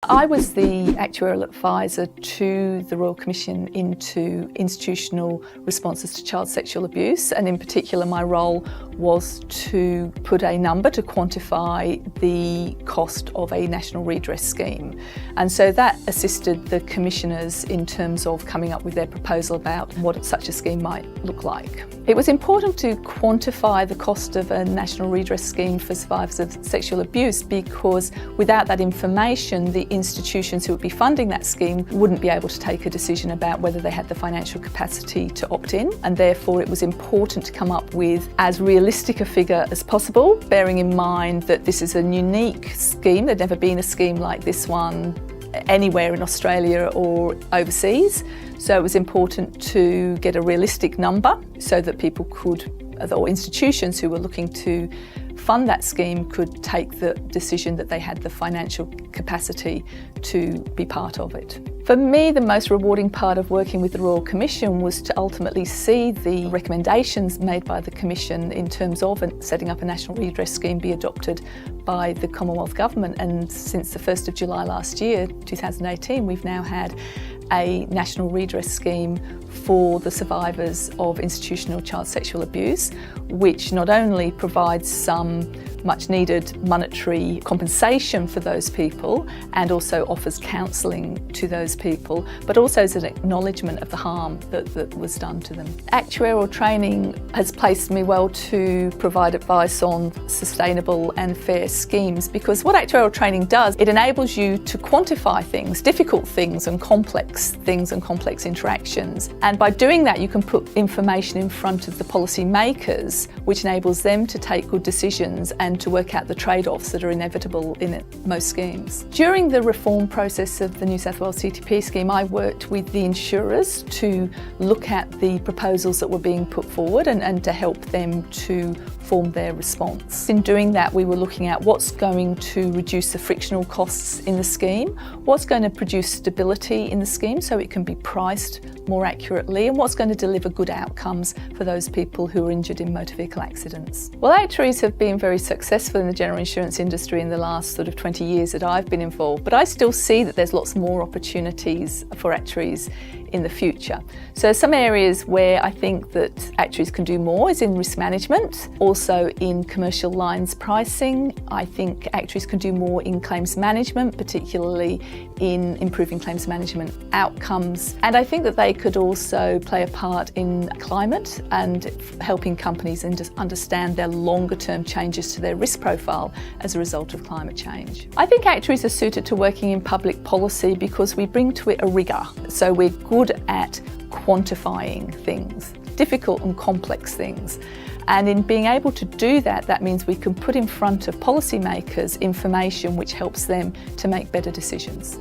I was the actuarial advisor to the Royal Commission into institutional responses to child sexual abuse, and in particular my role was to put a number to quantify the cost of a national redress scheme. And so that assisted the commissioners in terms of coming up with their proposal about what such a scheme might look like. It was important to quantify the cost of a national redress scheme for survivors of sexual abuse because without that information, the institutions who would be funding that scheme wouldn't be able to take a decision about whether they had the financial capacity to opt in, and therefore it was important to come up with as realistic a figure as possible, bearing in mind that this is a unique scheme. There'd never been a scheme like this one anywhere in Australia or overseas, so it was important to get a realistic number so that people could, or institutions who were looking to fund that scheme, could take the decision that they had the financial capacity to be part of it. For me, the most rewarding part of working with the Royal Commission was to ultimately see the recommendations made by the Commission in terms of setting up a national redress scheme be adopted by the Commonwealth Government. And since the 1st of July last year, 2018, we've now had a national redress scheme for the survivors of institutional child sexual abuse, which not only provides some much needed monetary compensation for those people and also offers counselling to those people, but also as an acknowledgement of the harm that was done to them. Actuarial training has placed me well to provide advice on sustainable and fair schemes, because what actuarial training does, it enables you to quantify things, difficult things and complex interactions. And by doing that, you can put information in front of the policy makers, which enables them to take good decisions and to work out the trade-offs that are inevitable in most schemes. During the reform process of the New South Wales CTP scheme, I worked with the insurers to look at the proposals that were being put forward and to help them to form their response. In doing that, we were looking at what's going to reduce the frictional costs in the scheme, what's going to produce stability in the scheme so it can be priced more accurately, and what's going to deliver good outcomes for those people who are injured in motor vehicle accidents. Well, actuaries have been very successful in the general insurance industry in the last sort of 20 years that I've been involved, but I still see that there's lots more opportunities for actuaries in the future. So some areas where I think that actuaries can do more is in risk management, also in commercial lines pricing. I think actuaries can do more in claims management, particularly in improving claims management outcomes. And I think that they could also play a part in climate and helping companies understand their longer term changes to their risk profile as a result of climate change. I think actuaries are suited to working in public policy because we bring to it a rigour. So we're good at quantifying things, difficult and complex things. And in being able to do that, that means we can put in front of policymakers information which helps them to make better decisions.